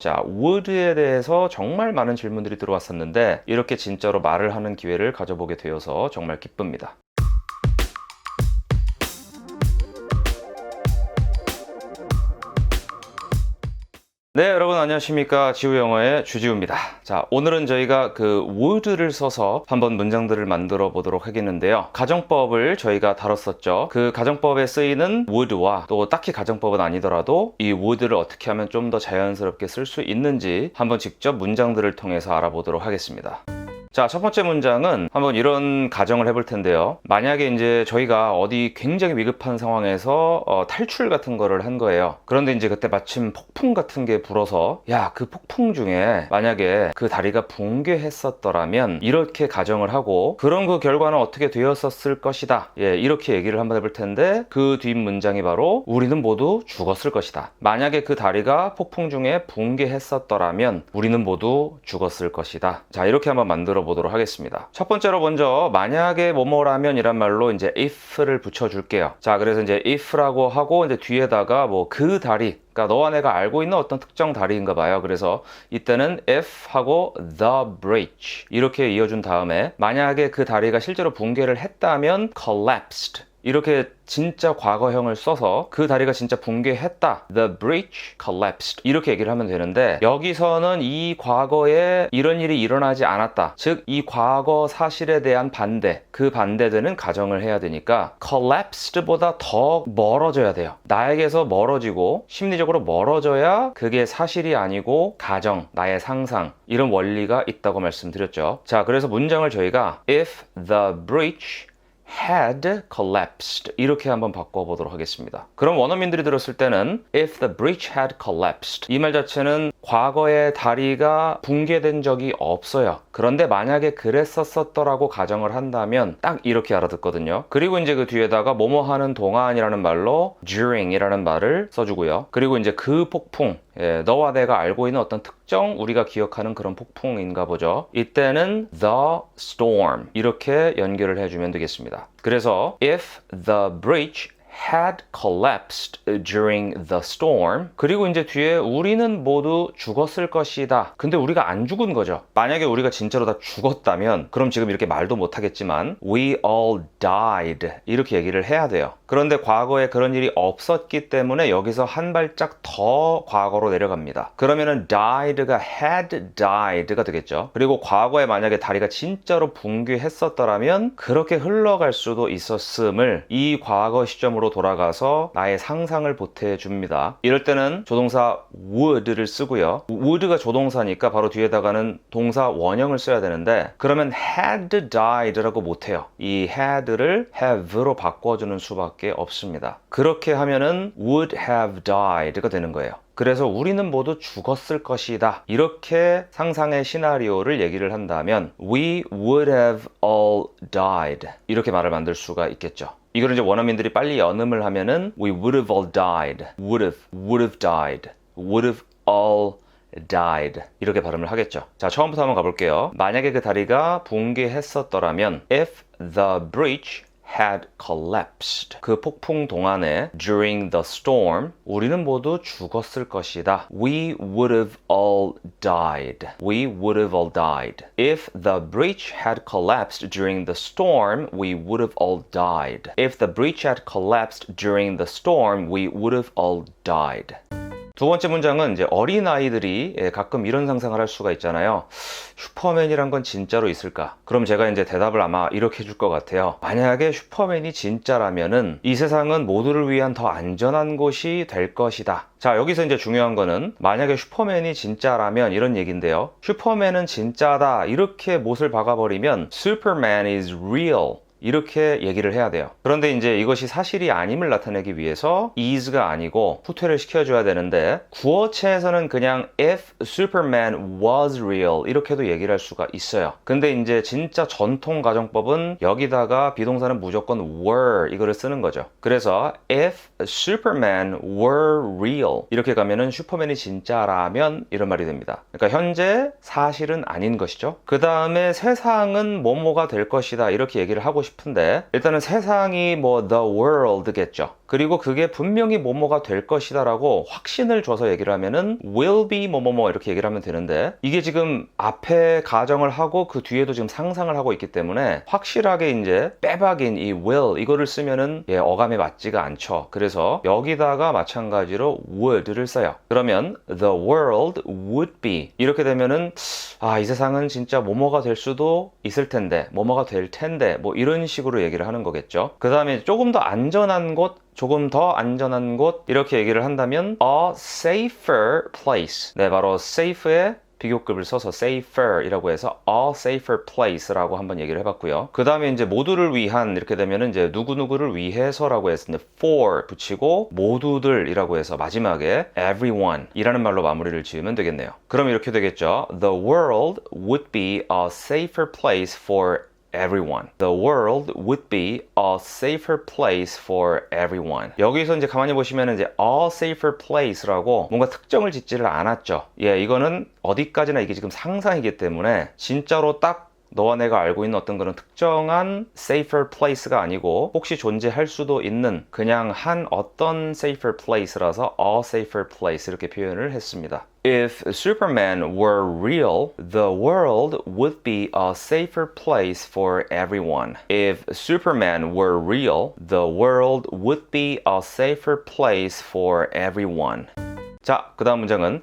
자, would에 대해서 정말 많은 질문들이 들어왔었는데 이렇게 진짜로 말을 하는 기회를 가져보게 되어서 정말 기쁩니다. 네, 여러분 안녕하십니까. 지우영어의 주지우입니다. 자, 오늘은 저희가 그 would를 써서 한번 문장들을 만들어 보도록 하겠는데요. 가정법을 저희가 다뤘었죠. 그 가정법에 쓰이는 would와 또 딱히 가정법은 아니더라도 이 would를 어떻게 하면 좀 더 자연스럽게 쓸 수 있는지 한번 직접 문장들을 통해서 알아보도록 하겠습니다. 자, 첫 번째 문장은 한번 이런 가정을 해볼 텐데요. 만약에 이제 저희가 어디 굉장히 위급한 상황에서 탈출 같은 거를 한 거예요. 그런데 이제 그때 마침 폭풍 같은 게 불어서 야, 그 폭풍 중에 만약에 그 다리가 붕괴했었더라면 이렇게 가정을 하고 그런 그 결과는 어떻게 되었었을 것이다. 예, 이렇게 얘기를 한번 해볼 텐데 그 뒷 문장이 바로 우리는 모두 죽었을 것이다. 만약에 그 다리가 폭풍 중에 붕괴했었더라면 우리는 모두 죽었을 것이다. 자, 이렇게 한번 만들어 보도록 하겠습니다. 첫 번째로 먼저 만약에 뭐뭐라면 이란 말로 이제 if를 붙여줄게요. 자, 그래서 이제 if라고 하고 이제 뒤에다가 뭐 그 다리, 그러니까 너와 내가 알고 있는 어떤 특정 다리인가 봐요. 그래서 이때는 if 하고 the bridge 이렇게 이어준 다음에 만약에 그 다리가 실제로 붕괴를 했다면 collapsed 이렇게 진짜 과거형을 써서 그 다리가 진짜 붕괴했다. The bridge collapsed. 이렇게 얘기를 하면 되는데 여기서는 이 과거에 이런 일이 일어나지 않았다. 즉, 이 과거 사실에 대한 반대, 그 반대되는 가정을 해야 되니까 collapsed보다 더 멀어져야 돼요. 나에게서 멀어지고 심리적으로 멀어져야 그게 사실이 아니고 가정, 나의 상상 이런 원리가 있다고 말씀드렸죠. 자, 그래서 문장을 저희가 if the bridge had collapsed 이렇게 한번 바꿔보도록 하겠습니다. 그럼 원어민들이 들었을 때는 if the bridge had collapsed 이 말 자체는 과거에 다리가 붕괴된 적이 없어요. 그런데 만약에 그랬었더라고 가정을 한다면 딱 이렇게 알아듣거든요. 그리고 이제 그 뒤에다가 뭐뭐 하는 동안이라는 말로 during 이라는 말을 써주고요. 그리고 이제 그 폭풍, 예, 너와 내가 알고 있는 어떤 특정 우리가 기억하는 그런 폭풍인가 보죠. 이때는 the storm 이렇게 연결을 해주면 되겠습니다. 그래서 if the bridge had collapsed during the storm 그리고 이제 뒤에 우리는 모두 죽었을 것이다. 근데 우리가 안 죽은 거죠. 만약에 우리가 진짜로 다 죽었다면 그럼 지금 이렇게 말도 못 하겠지만 we all died 이렇게 얘기를 해야 돼요. 그런데 과거에 그런 일이 없었기 때문에 여기서 한 발짝 더 과거로 내려갑니다. 그러면은 died가 had died가 되겠죠. 그리고 과거에 만약에 다리가 진짜로 붕괴했었더라면 그렇게 흘러갈 수도 있었음을 이 과거 시점으로 돌아가서 나의 상상을 보태줍니다. 이럴 때는 조동사 would를 쓰고요. would가 조동사니까 바로 뒤에다가는 동사 원형을 써야 되는데 그러면 had died라고 못해요. 이 had를 have로 바꿔주는 수밖에 없습니다. 그렇게 하면은 would have died가 되는 거예요. 그래서 우리는 모두 죽었을 것이다. 이렇게 상상의 시나리오를 얘기를 한다면 we would have all died 이렇게 말을 만들 수가 있겠죠. 이걸 이제 원어민들이 빨리 연음을 하면은 we would have all died, would have died, would have all died 이렇게 발음을 하겠죠. 자, 처음부터 한번 가볼게요. 만약에 그 다리가 붕괴했었더라면 if the bridge had collapsed 그 폭풍 동안에 during the storm 우리는 모두 죽었을 것이다. We would have all died. We would have all died. If the bridge had collapsed during the storm, we would have all died. If the bridge had collapsed during the storm, we would have all died. 두 번째 문장은 이제 어린아이들이 가끔 이런 상상을 할 수가 있잖아요. 슈퍼맨이란 건 진짜로 있을까? 그럼 제가 이제 대답을 아마 이렇게 해줄 것 같아요. 만약에 슈퍼맨이 진짜라면은 이 세상은 모두를 위한 더 안전한 곳이 될 것이다. 자, 여기서 이제 중요한 거는 만약에 슈퍼맨이 진짜라면 이런 얘기인데요. 슈퍼맨은 진짜다. 이렇게 못을 박아버리면 Superman is real. 이렇게 얘기를 해야 돼요. 그런데 이제 이것이 사실이 아님을 나타내기 위해서 is가 아니고 후퇴를 시켜줘야 되는데 구어체에서는 그냥 if Superman was real 이렇게도 얘기를 할 수가 있어요. 근데 이제 진짜 전통 가정법은 여기다가 비동사는 무조건 were 이거를 쓰는 거죠. 그래서 if Superman were real 이렇게 가면은 슈퍼맨이 진짜라면 이런 말이 됩니다. 그러니까 현재 사실은 아닌 것이죠. 그 다음에 세상은 뭐뭐가 될 것이다 이렇게 얘기를 하고 싶은데 일단은 세상이 뭐 the world겠죠. 그리고 그게 분명히 뭐뭐가 될 것이다 라고 확신을 줘서 얘기를 하면은 will be 뭐뭐뭐 이렇게 얘기를 하면 되는데, 이게 지금 앞에 가정을 하고 그 뒤에도 지금 상상을 하고 있기 때문에 확실하게 이제 빼박인 이 will 이거를 쓰면은 어감에 맞지가 않죠. 그래서 여기다가 마찬가지로 would를 써요. 그러면 the world would be 이렇게 되면은 이 세상은 진짜 뭐뭐가 될 수도 있을 텐데, 뭐뭐가 될 텐데, 뭐 이런 식으로 얘기를 하는 거겠죠. 그 다음에 조금 더 안전한 곳, 조금 더 안전한 곳 이렇게 얘기를 한다면 a safer place. 네, 바로 safe의 비교급을 써서 safer 이라고 해서 a safer place 라고 한번 얘기를 해봤고요. 그 다음에 이제 모두를 위한 이렇게 되면은 이제 누구누구를 위해서라고 해서 for 붙이고 모두들 이라고 해서 마지막에 everyone 이라는 말로 마무리를 지으면 되겠네요. 그럼 이렇게 되겠죠. The world would be a safer place for everyone. The world would be a safer place for everyone. 여기서 이제 가만히 보시면 이제 a safer place라고 뭔가 특정을 짓지를 않았죠. 이거는 어디까지나 이게 지금 상상이기 때문에 진짜로 딱 너와 내가 알고 있는 어떤 그런 특정한 safer place가 아니고 혹시 존재할 수도 있는 그냥 한 어떤 safer place라서 a safer place 이렇게 표현을 했습니다. If Superman were real, the world would be a safer place for everyone. If Superman were real, the world would be a safer place for everyone. 자, 그 다음 문장은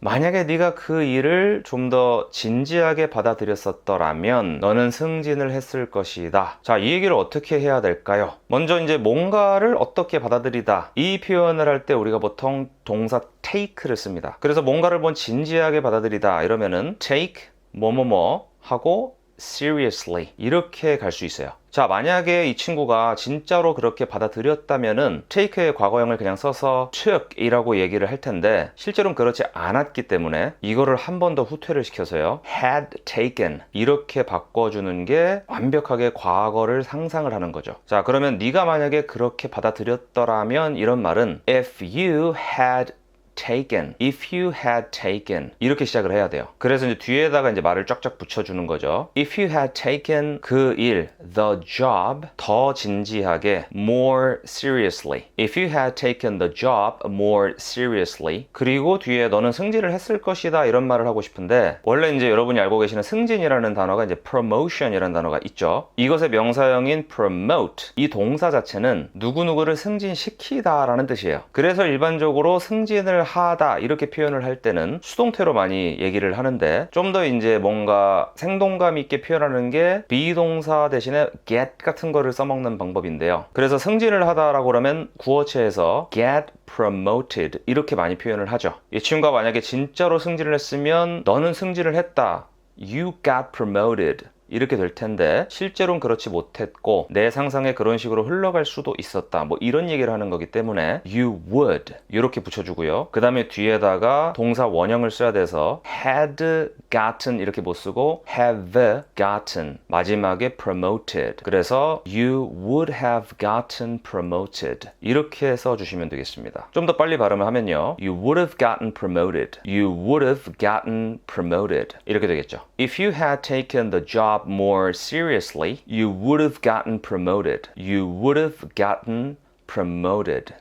만약에 네가 그 일을 좀 더 진지하게 받아들였었더라면 너는 승진을 했을 것이다. 자, 이 얘기를 어떻게 해야 될까요? 먼저 이제 뭔가를 어떻게 받아들이다. 이 표현을 할 때 우리가 보통 동사 take를 씁니다. 그래서 뭔가를 진지하게 받아들이다 이러면은 take 뭐뭐뭐 하고 seriously 이렇게 갈 수 있어요. 자, 만약에 이 친구가 진짜로 그렇게 받아들였다면은 take의 과거형을 그냥 써서 took 이라고 얘기를 할 텐데 실제로는 그렇지 않았기 때문에 이거를 한 번 더 후퇴를 시켜서요 had taken 이렇게 바꿔주는 게 완벽하게 과거를 상상을 하는 거죠. 자, 그러면 네가 만약에 그렇게 받아들였더라면 이런 말은 if you had taken, if you had taken 이렇게 시작을 해야 돼요. 그래서 이제 뒤에다가 이제 말을 쫙쫙 붙여주는 거죠. If you had taken 그 일, the job 더 진지하게, more seriously. If you had taken the job more seriously. 그리고 뒤에 너는 승진을 했을 것이다 이런 말을 하고 싶은데 원래 이제 여러분이 알고 계시는 승진이라는 단어가 이제 promotion이라는 단어가 있죠. 이것의 명사형인 promote 이 동사 자체는 누구누구를 승진시키다라는 뜻이에요. 그래서 일반적으로 승진을 하다 이렇게 표현을 할 때는 수동태로 많이 얘기를 하는데 좀 더 이제 뭔가 생동감 있게 표현하는 게 비동사 대신에 get 같은 거를 써먹는 방법인데요. 그래서 승진을 하다라고 그러면 구어체에서 get promoted 이렇게 많이 표현을 하죠. 이 친구가 만약에 진짜로 승진을 했으면 너는 승진을 했다. You got promoted. 이렇게 될 텐데 실제로는 그렇지 못했고 내 상상에 그런 식으로 흘러갈 수도 있었다 뭐 이런 얘기를 하는 거기 때문에 you would 이렇게 붙여주고요. 그 다음에 뒤에다가 동사 원형을 써야 돼서 had gotten 이렇게 못 쓰고 have gotten 마지막에 promoted 그래서 you would have gotten promoted 이렇게 써주시면 되겠습니다. 좀 더 빨리 발음을 하면요 you would have gotten promoted you would have gotten promoted 이렇게 되겠죠. If you had taken the job more seriously, you would have gotten promoted. You would have gotten promoted.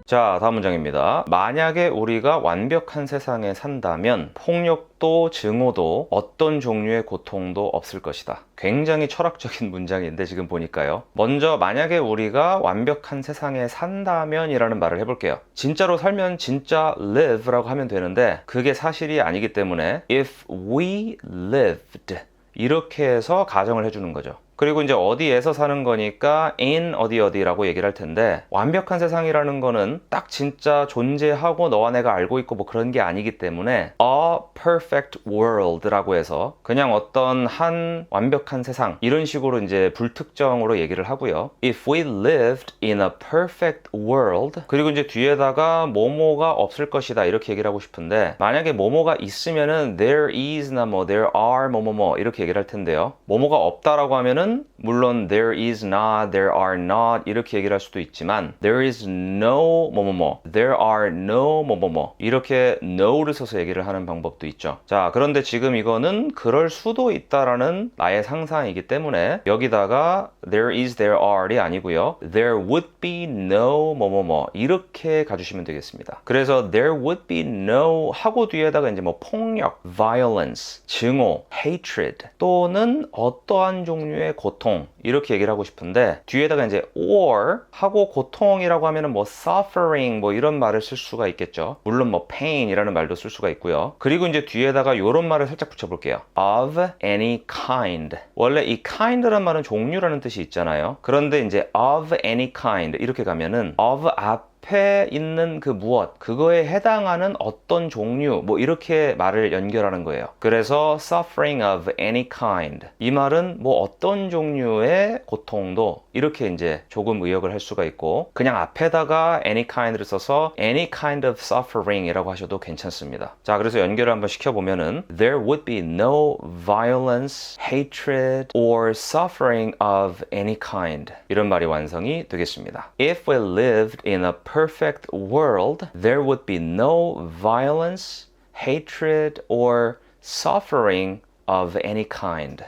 자, 다음 문장입니다. 만약에 우리가 완벽한 세상에 산다면 폭력도 증오도 어떤 종류의 고통도 없을 것이다. 굉장히 철학적인 문장인데 지금 보니까요. 먼저 만약에 우리가 완벽한 세상에 산다면 이라는 말을 해볼게요. 진짜로 살면 진짜 live라고 하면 되는데 그게 사실이 아니기 때문에 if we lived 이렇게 해서 가정을 해주는 거죠. 그리고 이제 어디에서 사는 거니까 in 어디라고 얘기를 할 텐데 완벽한 세상이라는 거는 딱 진짜 존재하고 너와 내가 알고 있고 뭐 그런 게 아니기 때문에 a perfect world라고 해서 그냥 어떤 한 완벽한 세상 이런 식으로 이제 불특정으로 얘기를 하고요. If we lived in a perfect world 그리고 이제 뒤에다가 뭐뭐가 없을 것이다 이렇게 얘기를 하고 싶은데 만약에 뭐뭐가 있으면은 there is나 뭐 there are 뭐뭐뭐 이렇게 얘기를 할 텐데요. 뭐뭐가 없다라고 하면은 하면은 물론 there is not, there are not 이렇게 얘기를 할 수도 있지만 there is no 뭐뭐뭐, there are no 뭐뭐뭐 이렇게 no를 써서 얘기를 하는 방법도 있죠. 자, 그런데 지금 이거는 그럴 수도 있다라는 나의 상상이기 때문에 여기다가 there is, there are이 아니고요. there would be no 뭐뭐뭐 이렇게 가주시면 되겠습니다. 그래서 there would be no 하고 뒤에다가 이제 뭐 폭력, violence, 증오, hatred 또는 어떠한 종류의 고통 이렇게 얘기를 하고 싶은데 뒤에다가 이제 or 하고 고통이라고 하면은 뭐 suffering 뭐 이런 말을 쓸 수가 있겠죠. 물론 뭐 pain이라는 말도 쓸 수가 있고요. 그리고 이제 뒤에다가 이런 말을 살짝 붙여볼게요. of any kind. 원래 이 kind라는 말은 종류라는 뜻이 있잖아요. 그런데 이제 of any kind 이렇게 가면은 of 앞에 있는 그 무엇, 그거에 해당하는 어떤 종류, 뭐 이렇게 말을 연결하는 거예요. 그래서 suffering of any kind. 이 말은 뭐 어떤 종류의 고통도 이렇게 이제 조금 의역을 할 수가 있고 그냥 앞에다가 any kind를 써서 any kind of suffering 이라고 하셔도 괜찮습니다. 자, 그래서 연결을 한번 시켜보면은 there would be no violence, hatred, or suffering of any kind. 이런 말이 완성이 되겠습니다. If we lived in a perfect world, there would be no violence, hatred, or suffering of any kind.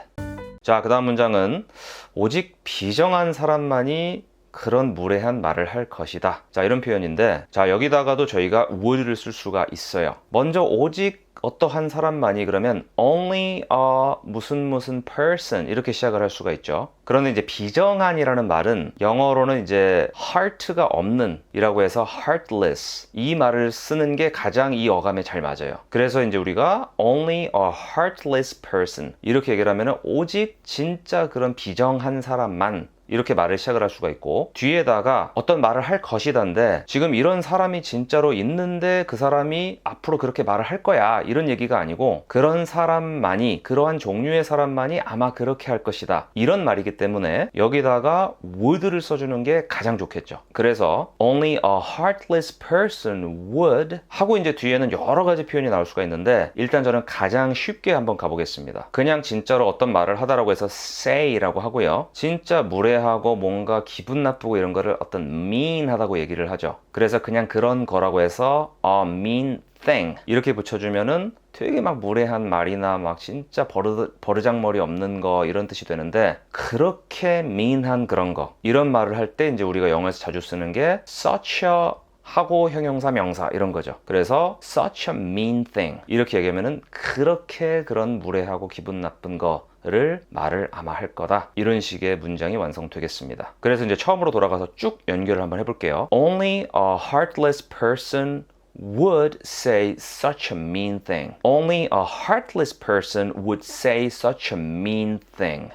자, 그 다음 문장은 오직 비정한 사람만이 그런 무례한 말을 할 것이다. 자, 이런 표현인데 자, 여기다가도 저희가 would를 쓸 수가 있어요. 먼저 오직 어떠한 사람만이 그러면 only a 무슨 person 이렇게 시작을 할 수가 있죠. 그런데 이제 비정한이라는 말은 영어로는 이제 heart가 없는 이라고 해서 heartless 이 말을 쓰는 게 가장 이 어감에 잘 맞아요. 그래서 이제 우리가 only a heartless person 이렇게 얘기를 하면은 오직 진짜 그런 비정한 사람만 이렇게 말을 시작을 할 수가 있고 뒤에다가 어떤 말을 할 것이다인데 지금 이런 사람이 진짜로 있는데 그 사람이 앞으로 그렇게 말을 할 거야 이런 얘기가 아니고 그런 사람만이 그러한 종류의 사람만이 아마 그렇게 할 것이다 이런 말이기 때문에 여기다가 would를 써주는 게 가장 좋겠죠. 그래서 only a heartless person would 하고 이제 뒤에는 여러 가지 표현이 나올 수가 있는데 일단 저는 가장 쉽게 한번 가보겠습니다. 그냥 진짜로 어떤 말을 하다라고 해서 say라고 하고요. 진짜 무례하고 뭔가 기분 나쁘고 이런 거를 어떤 mean하다고 얘기를 하죠. 그래서 그냥 그런 거라고 해서 a mean thing 이렇게 붙여주면은 되게 막 무례한 말이나 막 진짜 버르장머리 없는 거 이런 뜻이 되는데 그렇게 mean한 그런 거 이런 말을 할 때 이제 우리가 영어에서 자주 쓰는 게 such a 하고 형용사 명사 이런 거죠. 그래서 such a mean thing 이렇게 얘기하면은 그렇게 그런 무례하고 기분 나쁜 거를 말을 아마 할 거다 이런 식의 문장이 완성되겠습니다. 그래서 이제 처음으로 돌아가서 쭉 연결을 한번 해볼게요. Only a heartless person would say such a mean thing. Only a heartless person would say such a mean thing.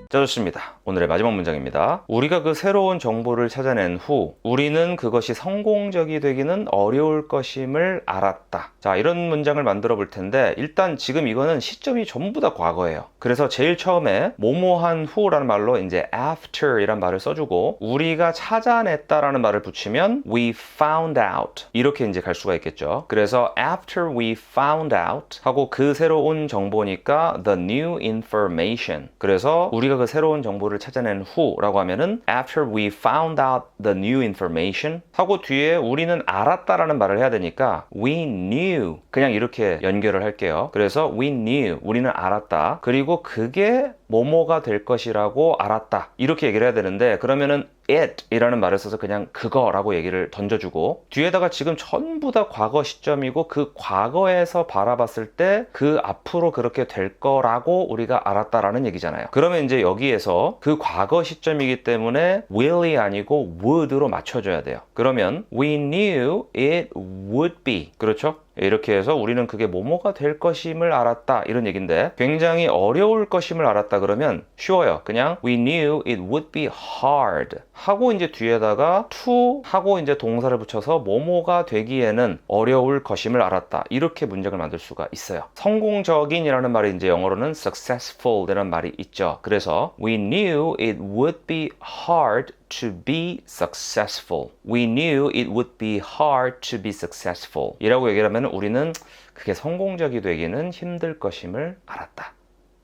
자, 좋습니다. 오늘의 마지막 문장입니다. 우리가 그 새로운 정보를 찾아낸 후 우리는 그것이 성공적이 되기는 어려울 것임을 알았다. 자, 이런 문장을 만들어 볼 텐데 일단 지금 이거는 시점이 전부 다 과거예요. 그래서 제일 처음에 뭐뭐한 후라는 말로 이제 after 이란 말을 써주고 우리가 찾아냈다라는 말을 붙이면 we found out 이렇게 이제 갈 수가 있겠죠. 그래서 after we found out 하고 그 새로운 정보니까 the new information. 그래서 우리가 그 새로운 정보를 찾아낸 후라고 하면은 after we found out the new information 하고 뒤에 우리는 알았다라는 말을 해야 되니까 we knew 그냥 이렇게 연결을 할게요. 그래서 we knew 우리는 알았다. 그리고 그게 뭐뭐가 될 것이라고 알았다. 이렇게 얘기를 해야 되는데 그러면은 it 이라는 말을 써서 그냥 그거라고 얘기를 던져주고 뒤에다가 지금 전부 다 과거 시점이고 그 과거에서 바라봤을 때 그 앞으로 그렇게 될 거라고 우리가 알았다라는 얘기잖아요. 그러면 이제 여기에서 그 과거 시점이기 때문에 will이 아니고 would로 맞춰줘야 돼요. 그러면 we knew it would be 그렇죠? 이렇게 해서 우리는 그게 뭐뭐가 될 것임을 알았다 이런 얘기인데 굉장히 어려울 것임을 알았다 그러면 쉬워요. 그냥 we knew it would be hard 하고 이제 뒤에다가 to 하고 이제 동사를 붙여서 뭐뭐가 되기에는 어려울 것임을 알았다 이렇게 문장을 만들 수가 있어요. 성공적인이라는 말이 이제 영어로는 successful 이라는 말이 있죠. 그래서 we knew it would be hard to be successful. We knew it would be hard to be successful. 이라고 얘기를 하면 우리는 그게 성공적이 되기는 힘들 것임을 알았다.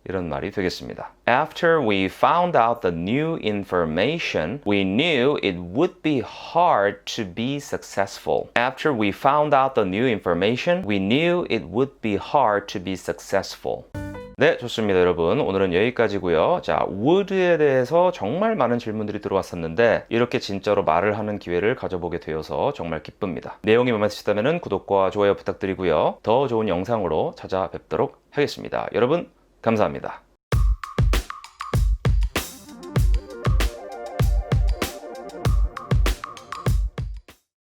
이런 말이 되겠습니다. After we found out the new information, we knew it would be hard to be successful. After we found out the new information, we knew it would be hard to be successful. 네, 좋습니다, 여러분. 오늘은 여기까지고요. 자, would에 대해서 정말 많은 질문들이 들어왔었는데 이렇게 진짜로 말을 하는 기회를 가져보게 되어서 정말 기쁩니다. 내용이 마음에 드셨다면 구독과 좋아요 부탁드리고요. 더 좋은 영상으로 찾아뵙도록 하겠습니다. 여러분, 감사합니다.